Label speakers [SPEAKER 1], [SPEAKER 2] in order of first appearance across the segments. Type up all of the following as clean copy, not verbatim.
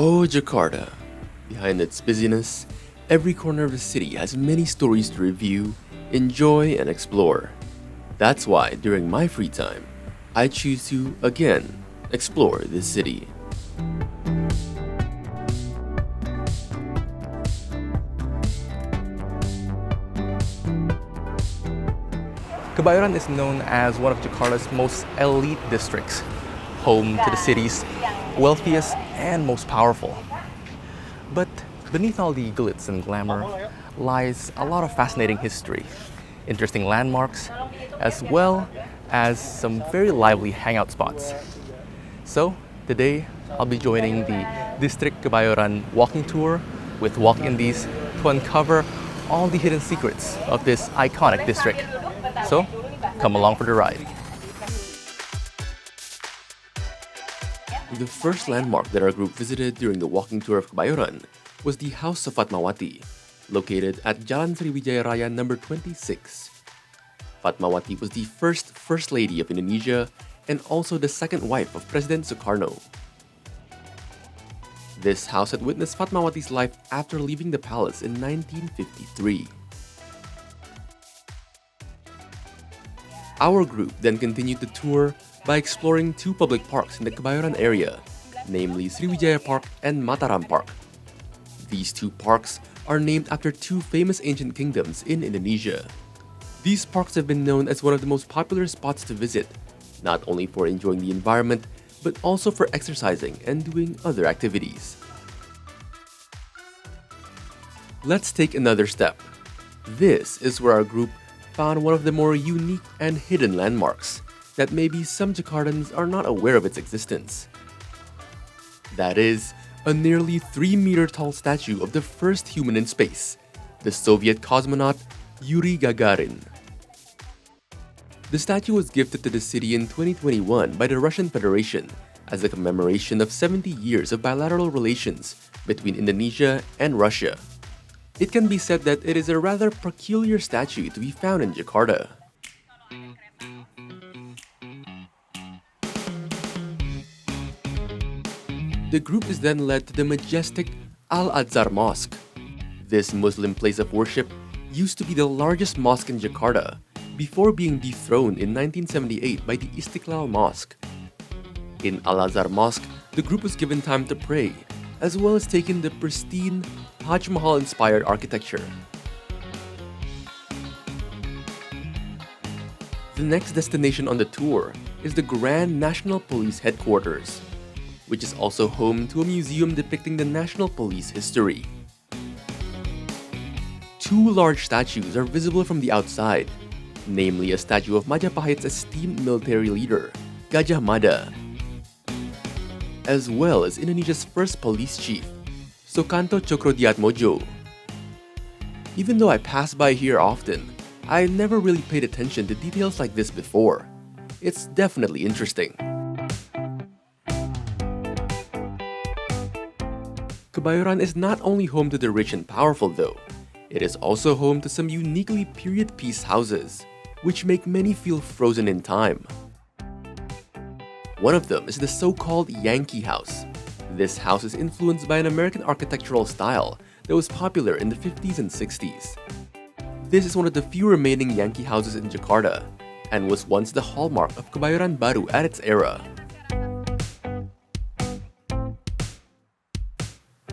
[SPEAKER 1] Oh, Jakarta. Behind its busyness, every corner of the city has many stories to review, enjoy, and explore. That's why, during my free time, I choose to, again, explore this city.
[SPEAKER 2] Kebayoran is known as one of Jakarta's most elite districts, home to the city's wealthiest and most powerful. But beneath all the glitz and glamour lies a lot of fascinating history, interesting landmarks, as well as some very lively hangout spots. So today I'll be joining the District Kebayoran walking tour with Walk Indies to uncover all the hidden secrets of this iconic district. So come along for the ride.
[SPEAKER 1] The first landmark that our group visited during the walking tour of Kebayoran was the House of Fatmawati, located at Jalan Sriwijaya Raya number 26. Fatmawati was the First Lady of Indonesia and also the second wife of President Sukarno. This house had witnessed Fatmawati's life after leaving the palace in 1953. Our group then continued the tour by exploring two public parks in the Kebayoran area, namely Sriwijaya Park and Mataram Park. These two parks are named after two famous ancient kingdoms in Indonesia. These parks have been known as one of the most popular spots to visit, not only for enjoying the environment, but also for exercising and doing other activities. Let's take another step. This is where our group found one of the more unique and hidden landmarks that maybe some Jakartans are not aware of its existence. That is, a nearly 3-meter tall statue of the first human in space, the Soviet cosmonaut Yuri Gagarin. The statue was gifted to the city in 2021 by the Russian Federation as a commemoration of 70 years of bilateral relations between Indonesia and Russia. It can be said that it is a rather peculiar statue to be found in Jakarta. The group is then led to the majestic Al-Azhar Mosque. This Muslim place of worship used to be the largest mosque in Jakarta before being dethroned in 1978 by the Istiqlal Mosque. In Al-Azhar Mosque, the group was given time to pray, as well as take in the pristine Taj Mahal-inspired architecture. The next destination on the tour is the Grand National Police Headquarters, which is also home to a museum depicting the National Police history. Two large statues are visible from the outside, namely a statue of Majapahit's esteemed military leader, Gajah Mada, as well as Indonesia's first police chief, Sukanto Tjokrodiatmojo. Even though I pass by here often, I never really paid attention to details like this before. It's definitely interesting. Kebayoran is not only home to the rich and powerful though, it is also home to some uniquely period piece houses, which make many feel frozen in time. One of them is the so-called Yankee House. This house is influenced by an American architectural style that was popular in the 50s and 60s. This is one of the few remaining Yankee houses in Jakarta, and was once the hallmark of Kebayoran Baru at its era.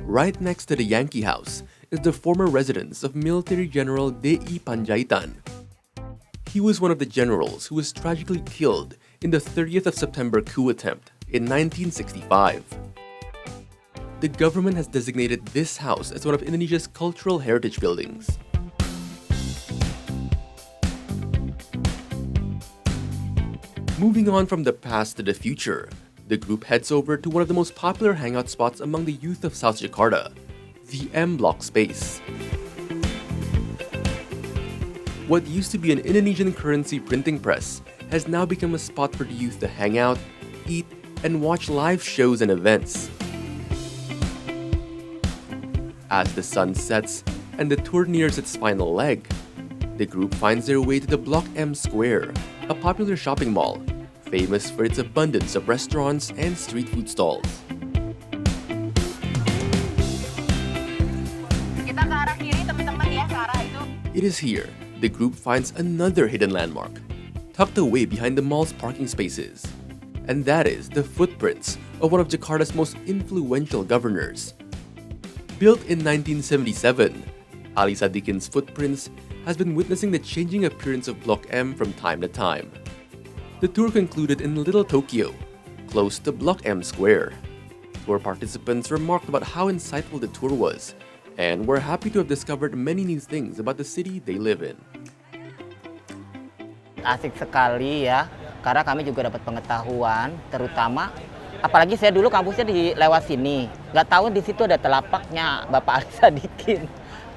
[SPEAKER 1] Right next to the Yankee House is the former residence of Military General D.I. Panjaitan. He was one of the generals who was tragically killed in the 30th of September coup attempt in 1965. The government has designated this house as one of Indonesia's cultural heritage buildings. Moving on from the past to the future, the group heads over to one of the most popular hangout spots among the youth of South Jakarta, the M Block space. What used to be an Indonesian currency printing press has now become a spot for the youth to hang out, eat, and watch live shows and events. As the sun sets and the tour nears its final leg, the group finds their way to the Block M Square, a popular shopping mall, famous for its abundance of restaurants and street food stalls. It is here the group finds another hidden landmark, tucked away behind the mall's parking spaces. And that is the footprints of one of Jakarta's most influential governors. Built in 1977, Ali Sadikin's footprints has been witnessing the changing appearance of Block M from time to time. The tour concluded in Little Tokyo, close to Block M Square. Tour participants remarked about how insightful the tour was, and were happy to have discovered many new things about the city they live in.
[SPEAKER 3] Asik sekali ya, karena kami juga dapat pengetahuan, terutama apalagi saya dulu kampusnya di lewat sini, nggak tahu di situ ada telapaknya Bapak Ali Sadikin.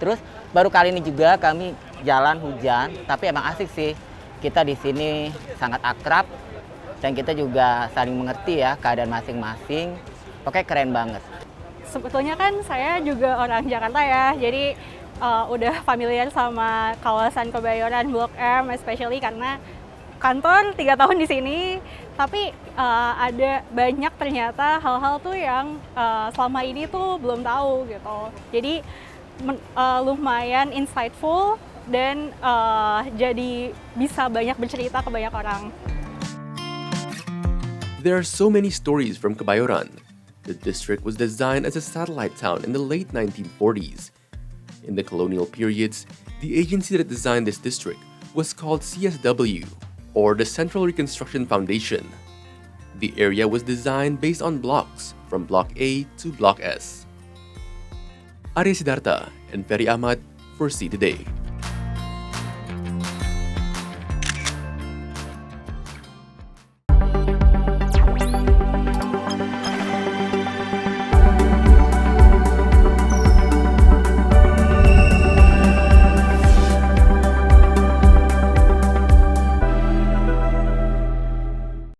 [SPEAKER 3] Terus baru kali ini juga kami jalan hujan, tapi emang asik sih. Kita di sini sangat akrab dan kita juga saling mengerti ya keadaan masing-masing. Pokoknya keren banget.
[SPEAKER 4] Sebetulnya kan saya juga orang Jakarta ya, jadi udah familiar sama kawasan Kebayoran Blok M, especially karena kantor 3 tahun di sini. Tapi ada banyak ternyata hal-hal tuh yang selama ini tuh belum tahu gitu. Jadi lumayan insightful dan jadi bisa banyak bercerita ke banyak orang.
[SPEAKER 1] There are so many stories from Kebayoran. The district was designed as a satellite town in the late 1940s. In the colonial periods, the agency that designed this district was called CSW, or the Central Reconstruction Foundation. The area was designed based on blocks from Block A to Block S. Arya Siddhartha and Ferry Ahmad for C Today.